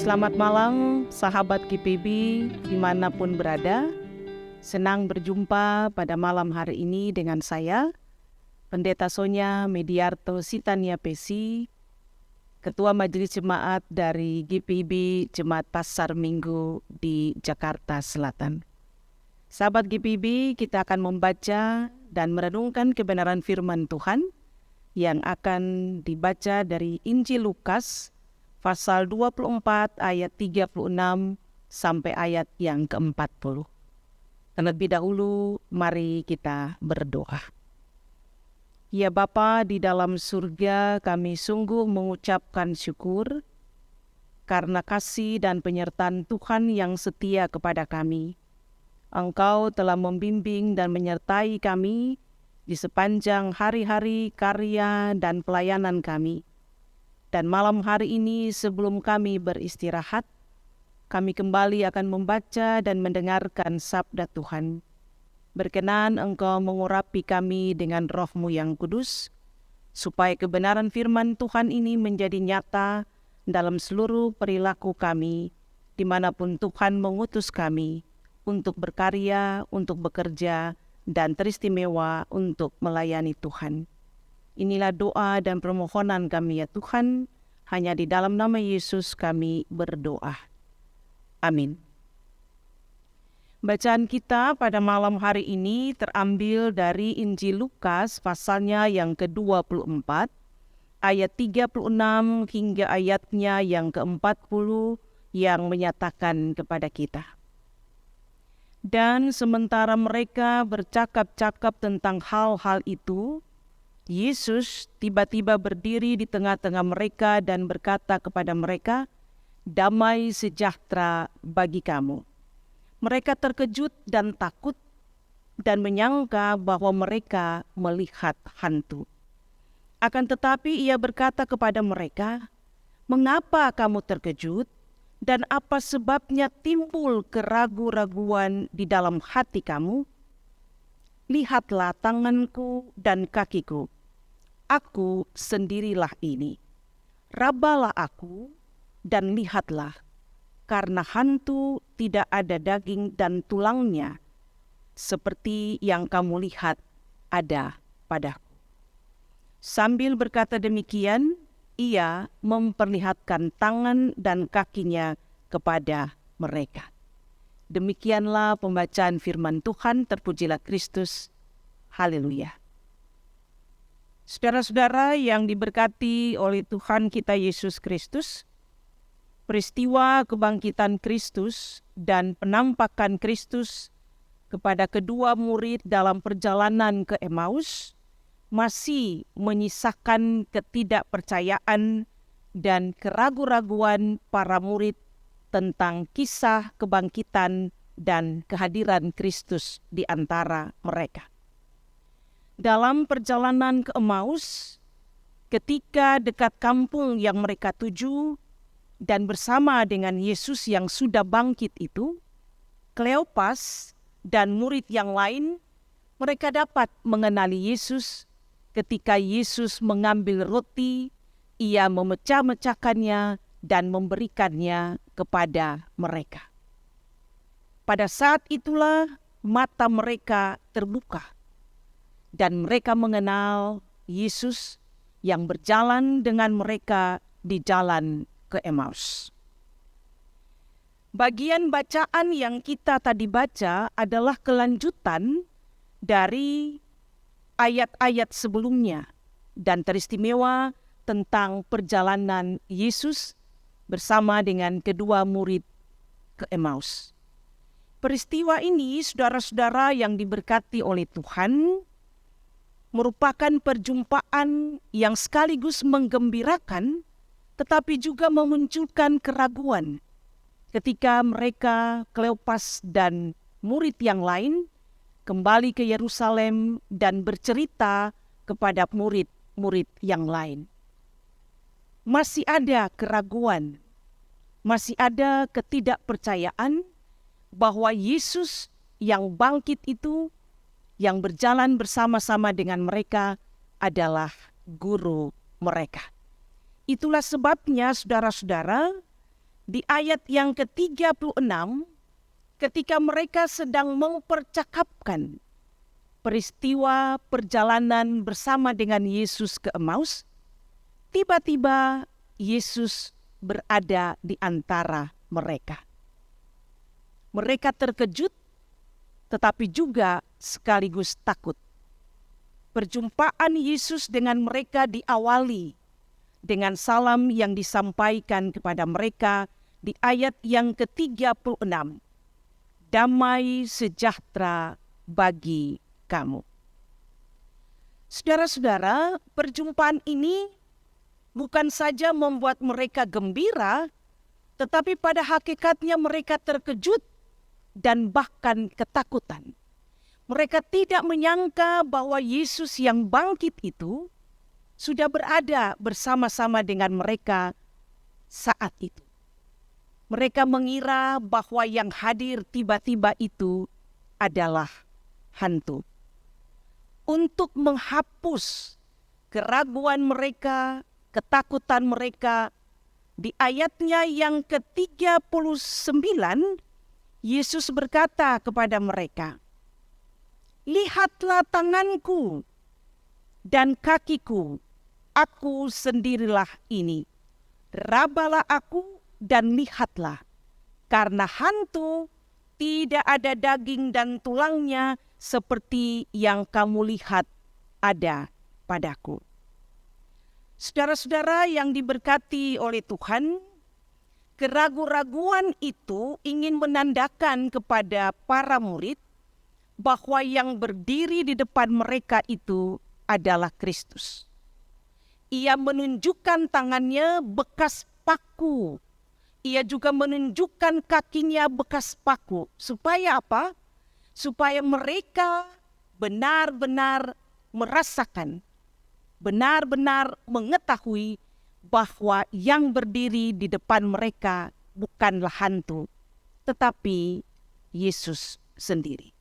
Selamat malam sahabat GPB dimanapun berada. Senang berjumpa pada malam hari ini dengan saya, Pendeta Sonia Mediarto Sitania Pesi, Ketua Majelis Jemaat dari GPB Jemaat Pasar Minggu di Jakarta Selatan. Sahabat GPB, kita akan membaca dan merenungkan kebenaran firman Tuhan yang akan dibaca dari Injil Lukas pasal 24 ayat 36 sampai ayat yang ke-40. Terlebih dahulu, mari kita berdoa. Ya Bapa di dalam surga, kami sungguh mengucapkan syukur karena kasih dan penyertaan Tuhan yang setia kepada kami. Engkau telah membimbing dan menyertai kami di sepanjang hari-hari karya dan pelayanan kami. Dan malam hari ini sebelum kami beristirahat, kami kembali akan membaca dan mendengarkan sabda Tuhan. Berkenan Engkau mengurapi kami dengan Roh-Mu yang kudus, supaya kebenaran firman Tuhan ini menjadi nyata dalam seluruh perilaku kami, dimanapun Tuhan mengutus kami untuk berkarya, untuk bekerja, dan teristimewa untuk melayani Tuhan. Inilah doa dan permohonan kami ya Tuhan, hanya di dalam nama Yesus kami berdoa. Amin. Bacaan kita pada malam hari ini terambil dari Injil Lukas pasalnya yang ke-24, ayat 36 hingga ayatnya yang ke-40 yang menyatakan kepada kita. Dan sementara mereka bercakap-cakap tentang hal-hal itu, Yesus tiba-tiba berdiri di tengah-tengah mereka dan berkata kepada mereka, "Damai sejahtera bagi kamu." Mereka terkejut dan takut dan menyangka bahwa mereka melihat hantu. Akan tetapi ia berkata kepada mereka, "Mengapa kamu terkejut dan apa sebabnya timbul keraguan-raguan di dalam hati kamu? Lihatlah tanganku dan kakiku. Aku sendirilah ini. Rabalah aku dan lihatlah, karena hantu tidak ada daging dan tulangnya, seperti yang kamu lihat ada padaku." Sambil berkata demikian, ia memperlihatkan tangan dan kakinya kepada mereka. Demikianlah pembacaan firman Tuhan, terpujilah Kristus. Haleluya. Saudara-saudara yang diberkati oleh Tuhan kita Yesus Kristus, peristiwa kebangkitan Kristus dan penampakan Kristus kepada kedua murid dalam perjalanan ke Emmaus masih menyisakan ketidakpercayaan dan keraguan-raguan para murid tentang kisah kebangkitan dan kehadiran Kristus di antara mereka. Dalam perjalanan ke Emmaus, ketika dekat kampung yang mereka tuju dan bersama dengan Yesus yang sudah bangkit itu, Kleopas dan murid yang lain, mereka dapat mengenali Yesus ketika Yesus mengambil roti, ia memecah-mecahkannya dan memberikannya kepada mereka. Pada saat itulah mata mereka terbuka dan mereka mengenal Yesus yang berjalan dengan mereka di jalan ke Emmaus. Bagian bacaan yang kita tadi baca adalah kelanjutan dari ayat-ayat sebelumnya dan teristimewa tentang perjalanan Yesus bersama dengan kedua murid ke Emmaus. Peristiwa ini, saudara-saudara yang diberkati oleh Tuhan, merupakan perjumpaan yang sekaligus menggembirakan, tetapi juga memunculkan keraguan ketika mereka, Kleopas dan murid yang lain, kembali ke Yerusalem dan bercerita kepada murid-murid yang lain. Masih ada keraguan, masih ada ketidakpercayaan bahwa Yesus yang bangkit itu, yang berjalan bersama-sama dengan mereka, adalah guru mereka. Itulah sebabnya saudara-saudara, di ayat yang ke-36, ketika mereka sedang mempercakapkan peristiwa perjalanan bersama dengan Yesus ke Emmaus, tiba-tiba Yesus berada di antara mereka. Mereka terkejut, tetapi juga sekaligus takut. Perjumpaan Yesus dengan mereka diawali dengan salam yang disampaikan kepada mereka di ayat yang ke-36. Damai sejahtera bagi kamu. Saudara-saudara, perjumpaan ini bukan saja membuat mereka gembira, tetapi pada hakikatnya mereka terkejut dan bahkan ketakutan. Mereka tidak menyangka bahwa Yesus yang bangkit itu sudah berada bersama-sama dengan mereka saat itu. Mereka mengira bahwa yang hadir tiba-tiba itu adalah hantu. Untuk menghapus keraguan mereka, ketakutan mereka, di ayatnya yang ke-39, Yesus berkata kepada mereka, "Lihatlah tanganku dan kakiku, aku sendirilah ini. Rabalah aku dan lihatlah, karena hantu tidak ada daging dan tulangnya seperti yang kamu lihat ada padaku." Saudara-saudara yang diberkati oleh Tuhan, keraguan-raguan itu ingin menandakan kepada para murid bahwa yang berdiri di depan mereka itu adalah Kristus. Ia menunjukkan tangannya bekas paku. Ia juga menunjukkan kakinya bekas paku. Supaya apa? Supaya mereka benar-benar merasakan, benar-benar mengetahui bahwa yang berdiri di depan mereka bukanlah hantu, tetapi Yesus sendiri.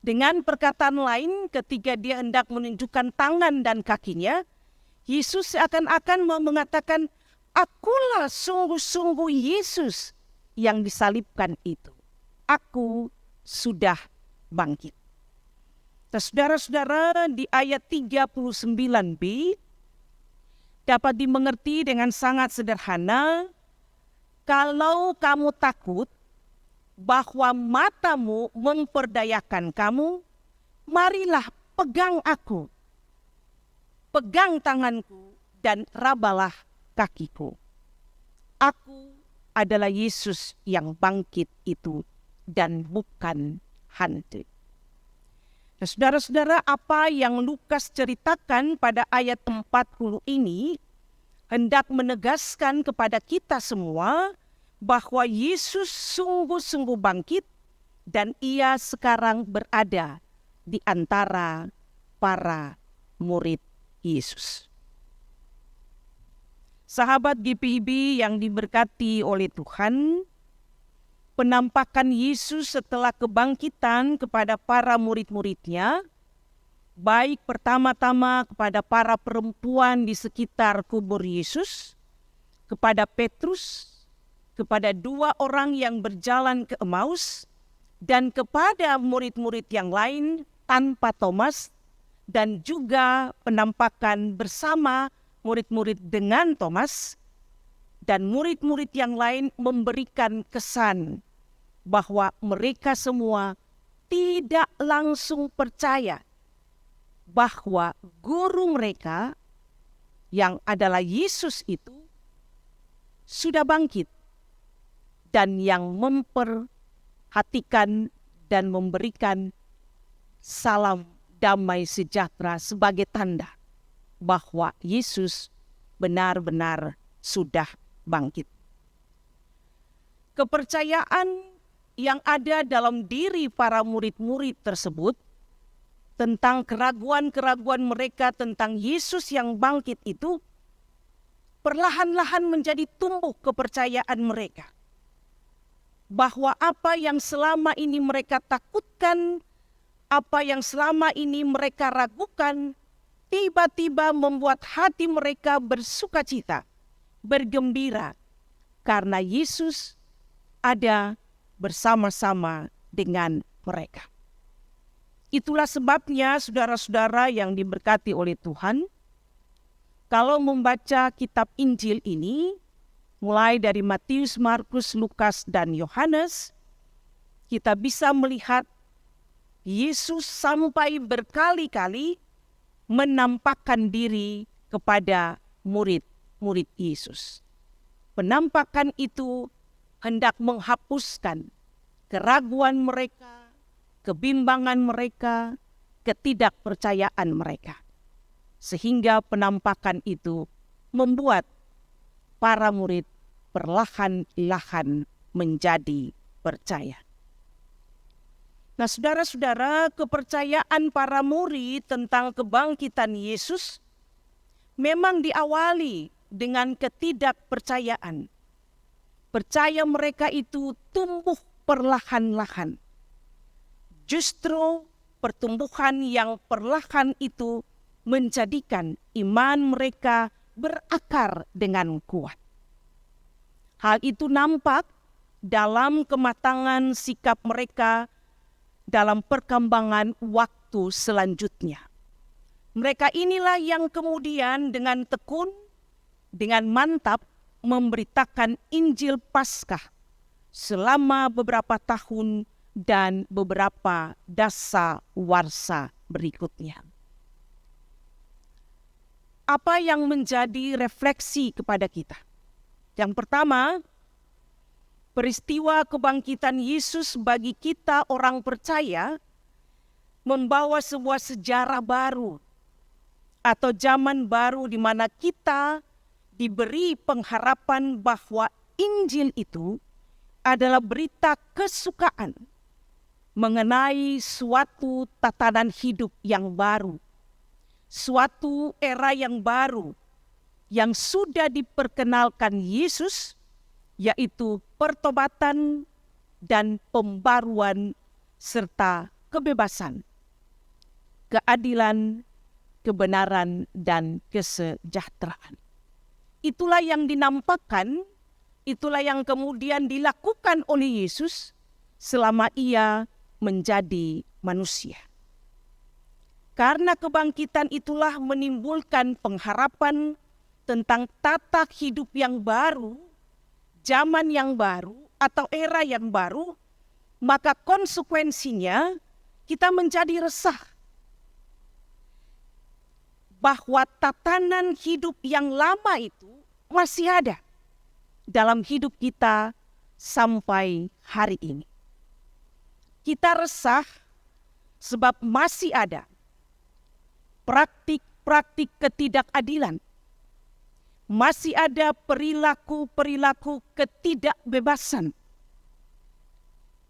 Dengan perkataan lain, ketika dia hendak menunjukkan tangan dan kakinya, Yesus seakan-akan mau mengatakan, "Akulah sungguh-sungguh Yesus yang disalibkan itu. Aku sudah bangkit." Saudara-saudara, di ayat 39b dapat dimengerti dengan sangat sederhana, kalau kamu takut bahwa matamu memperdayakan kamu, marilah pegang aku, pegang tanganku dan rabalah kakiku. Aku adalah Yesus yang bangkit itu dan bukan hantu. Nah, saudara-saudara, apa yang Lukas ceritakan pada ayat 40 ini hendak menegaskan kepada kita semua bahwa Yesus sungguh-sungguh bangkit dan ia sekarang berada di antara para murid Yesus. Sahabat GPIB yang diberkati oleh Tuhan, penampakan Yesus setelah kebangkitan kepada para murid-muridnya, baik pertama-tama kepada para perempuan di sekitar kubur Yesus, kepada Petrus, kepada 2 orang yang berjalan ke Emmaus, dan kepada murid-murid yang lain tanpa Thomas, dan juga penampakan bersama murid-murid dengan Thomas, dan murid-murid yang lain memberikan kesan bahwa mereka semua tidak langsung percaya bahwa guru mereka yang adalah Yesus itu sudah bangkit dan yang memperhatikan dan memberikan salam damai sejahtera sebagai tanda bahwa Yesus benar-benar sudah bangkit. Kepercayaan yang ada dalam diri para murid-murid tersebut tentang keraguan-keraguan mereka tentang Yesus yang bangkit itu perlahan-lahan menjadi tumbuh kepercayaan mereka. Bahwa apa yang selama ini mereka takutkan, apa yang selama ini mereka ragukan, tiba-tiba membuat hati mereka bersukacita, bergembira, karena Yesus ada bersama-sama dengan mereka. Itulah sebabnya saudara-saudara yang diberkati oleh Tuhan, kalau membaca kitab Injil ini, mulai dari Matius, Markus, Lukas, dan Yohanes, kita bisa melihat Yesus sampai berkali-kali menampakkan diri kepada murid-murid Yesus. Penampakan itu hendak menghapuskan keraguan mereka, kebimbangan mereka, ketidakpercayaan mereka. Sehingga penampakan itu membuat para murid perlahan-lahan menjadi percaya. Nah, saudara-saudara, kepercayaan para murid tentang kebangkitan Yesus memang diawali dengan ketidakpercayaan. Percaya mereka itu tumbuh perlahan-lahan. Justru pertumbuhan yang perlahan itu menjadikan iman mereka berakar dengan kuat. Hal itu nampak dalam kematangan sikap mereka dalam perkembangan waktu selanjutnya. Mereka inilah yang kemudian dengan tekun, dengan mantap memberitakan Injil Paskah selama beberapa tahun dan beberapa dasawarsa berikutnya. Apa yang menjadi refleksi kepada kita? Yang pertama, peristiwa kebangkitan Yesus bagi kita orang percaya membawa sebuah sejarah baru atau zaman baru di mana kita diberi pengharapan bahwa Injil itu adalah berita kesukaan mengenai suatu tatanan hidup yang baru, suatu era yang baru yang sudah diperkenalkan Yesus, yaitu pertobatan dan pembaruan serta kebebasan, keadilan, kebenaran, dan kesejahteraan. Itulah yang dinampakkan, itulah yang kemudian dilakukan oleh Yesus selama ia menjadi manusia. Karena kebangkitan itulah menimbulkan pengharapan tentang tata hidup yang baru, zaman yang baru, atau era yang baru, maka konsekuensinya kita menjadi resah bahwa tatanan hidup yang lama itu masih ada dalam hidup kita sampai hari ini. Kita resah sebab masih ada praktik-praktik ketidakadilan. Masih ada perilaku-perilaku ketidakbebasan.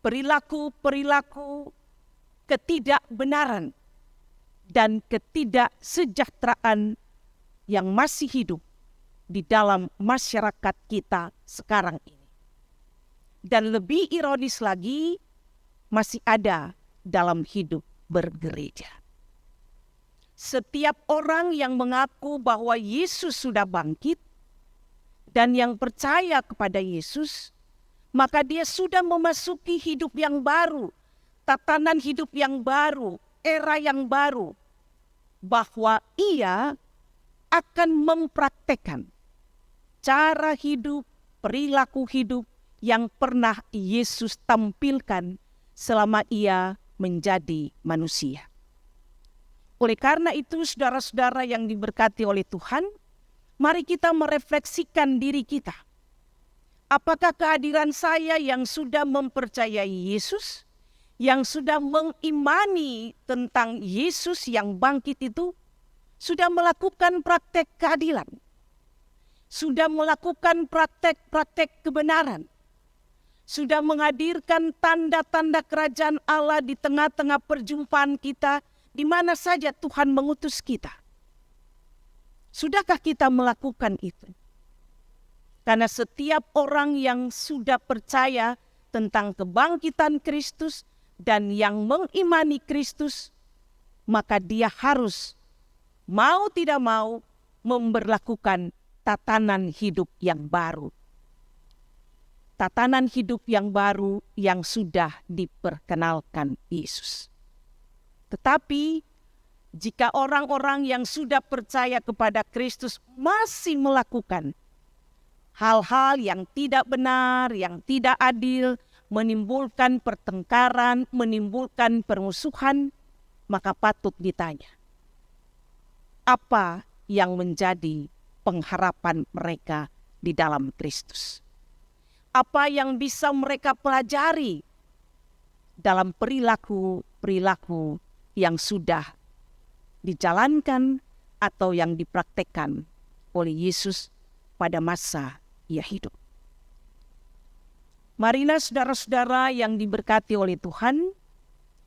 Perilaku-perilaku ketidakbenaran dan ketidaksejahteraan yang masih hidup di dalam masyarakat kita sekarang ini. Dan lebih ironis lagi, masih ada dalam hidup bergereja. Setiap orang yang mengaku bahwa Yesus sudah bangkit dan yang percaya kepada Yesus, maka dia sudah memasuki hidup yang baru, tatanan hidup yang baru, era yang baru, bahwa ia akan mempraktekkan cara hidup, perilaku hidup yang pernah Yesus tampilkan selama ia menjadi manusia. Oleh karena itu, saudara-saudara yang diberkati oleh Tuhan, mari kita merefleksikan diri kita. Apakah kehadiran saya yang sudah mempercayai Yesus, yang sudah mengimani tentang Yesus yang bangkit itu, sudah melakukan praktek keadilan, sudah melakukan praktek-praktek kebenaran, sudah menghadirkan tanda-tanda kerajaan Allah di tengah-tengah perjumpaan kita, di mana saja Tuhan mengutus kita. Sudahkah kita melakukan itu? Karena setiap orang yang sudah percaya tentang kebangkitan Kristus dan yang mengimani Kristus, maka dia harus mau tidak mau memberlakukan tatanan hidup yang baru. tatanan hidup yang baru yang sudah diperkenalkan Yesus. Tetapi jika orang-orang yang sudah percaya kepada Kristus masih melakukan hal-hal yang tidak benar, yang tidak adil, menimbulkan pertengkaran, menimbulkan permusuhan, maka patut ditanya, apa yang menjadi pengharapan mereka di dalam Kristus? Apa yang bisa mereka pelajari dalam perilaku-perilaku yang sudah dijalankan atau yang dipraktekkan oleh Yesus pada masa ia hidup? Marilah saudara-saudara yang diberkati oleh Tuhan,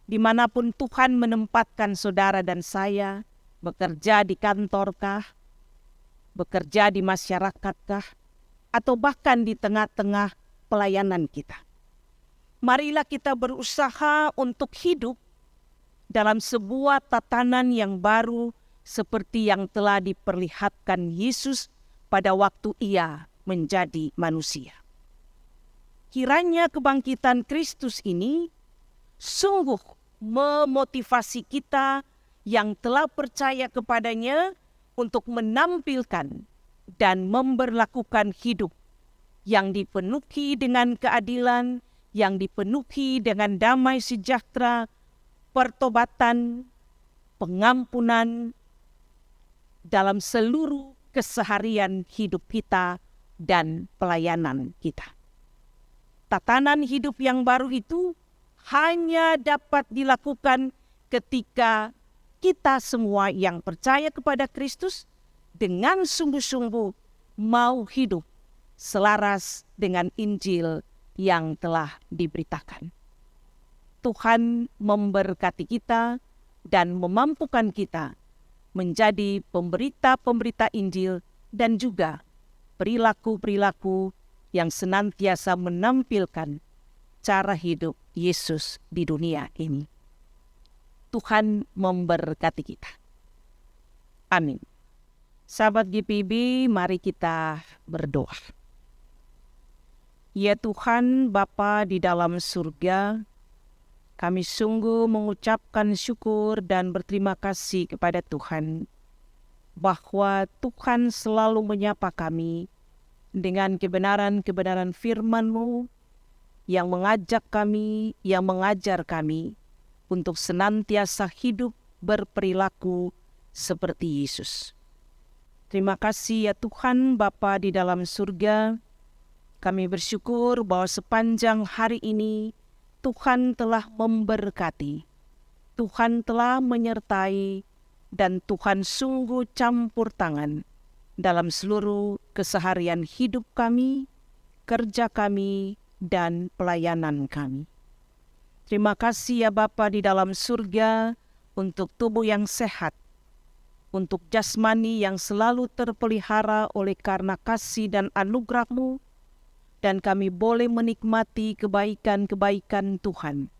dimanapun Tuhan menempatkan saudara dan saya, bekerja di kantorkah, bekerja di masyarakatkah, atau bahkan di tengah-tengah pelayanan kita. Marilah kita berusaha untuk hidup dalam sebuah tatanan yang baru seperti yang telah diperlihatkan Yesus pada waktu ia menjadi manusia. Kiranya kebangkitan Kristus ini sungguh memotivasi kita yang telah percaya kepadanya untuk menampilkan dan memberlakukan hidup yang dipenuhi dengan keadilan, yang dipenuhi dengan damai sejahtera, pertobatan, pengampunan dalam seluruh keseharian hidup kita dan pelayanan kita. Tatanan hidup yang baru itu hanya dapat dilakukan ketika kita semua yang percaya kepada Kristus dengan sungguh-sungguh mau hidup selaras dengan Injil yang telah diberitakan. Tuhan memberkati kita dan memampukan kita menjadi pemberita-pemberita Injil dan juga perilaku-perilaku yang senantiasa menampilkan cara hidup Yesus di dunia ini. Tuhan memberkati kita. Amin. Sahabat GPB, mari kita berdoa. Ya Tuhan, Bapa di dalam surga, kami sungguh mengucapkan syukur dan berterima kasih kepada Tuhan bahwa Tuhan selalu menyapa kami dengan kebenaran-kebenaran firman-Mu yang mengajak kami, yang mengajar kami untuk senantiasa hidup berperilaku seperti Yesus. Terima kasih ya Tuhan Bapa di dalam surga. Kami bersyukur bahwa sepanjang hari ini Tuhan telah memberkati, Tuhan telah menyertai, dan Tuhan sungguh campur tangan dalam seluruh keseharian hidup kami, kerja kami, dan pelayanan kami. Terima kasih ya Bapa di dalam surga untuk tubuh yang sehat, untuk jasmani yang selalu terpelihara oleh karena kasih dan anugerah-Mu, dan kami boleh menikmati kebaikan-kebaikan Tuhan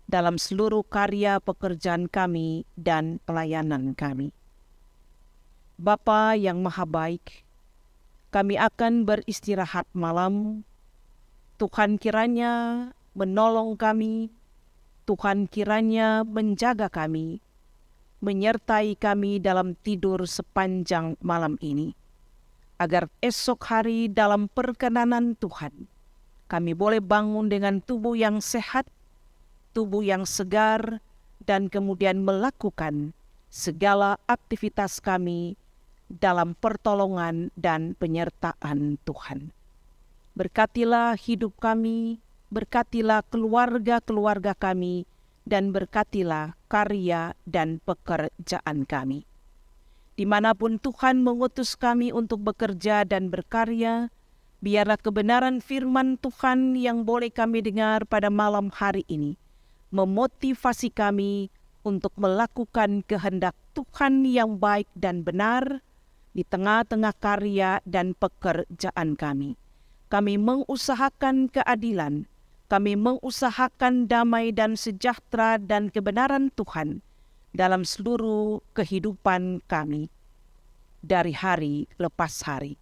dalam seluruh karya pekerjaan kami dan pelayanan kami. Bapa yang Maha Baik, kami akan beristirahat malam. Tuhan kiranya menolong kami, Tuhan kiranya menjaga kami, menyertai kami dalam tidur sepanjang malam ini, agar esok hari dalam perkenanan Tuhan, kami boleh bangun dengan tubuh yang sehat, tubuh yang segar, dan kemudian melakukan segala aktivitas kami dalam pertolongan dan penyertaan Tuhan. Berkatilah hidup kami, berkatilah keluarga-keluarga kami, dan berkatilah karya dan pekerjaan kami. Dimanapun Tuhan mengutus kami untuk bekerja dan berkarya, biarlah kebenaran firman Tuhan yang boleh kami dengar pada malam hari ini memotivasi kami untuk melakukan kehendak Tuhan yang baik dan benar di tengah-tengah karya dan pekerjaan kami. Kami mengusahakan keadilan, kami mengusahakan damai dan sejahtera dan kebenaran Tuhan dalam seluruh kehidupan kami dari hari lepas hari.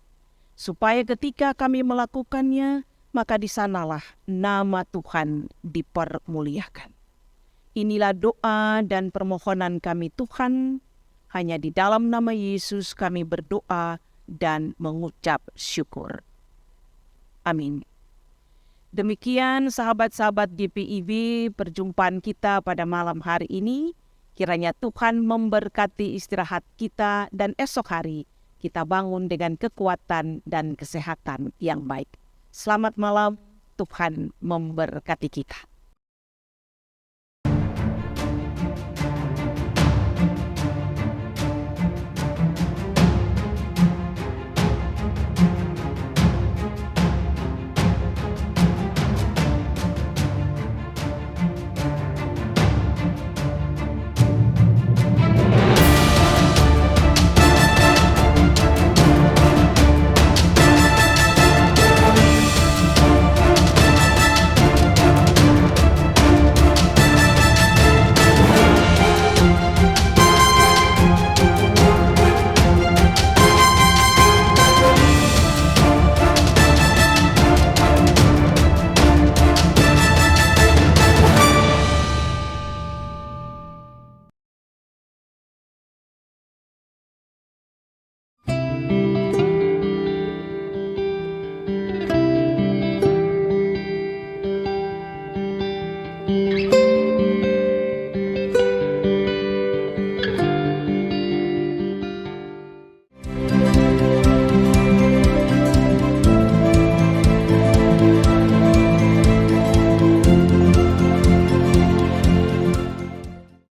Supaya ketika kami melakukannya, maka di sanalah nama Tuhan dipermuliakan. Inilah doa dan permohonan kami Tuhan, hanya di dalam nama Yesus kami berdoa dan mengucap syukur. Amin. Demikian sahabat-sahabat GPIB, perjumpaan kita pada malam hari ini. Kiranya Tuhan memberkati istirahat kita dan esok hari kita bangun dengan kekuatan dan kesehatan yang baik. Selamat malam, Tuhan memberkati kita.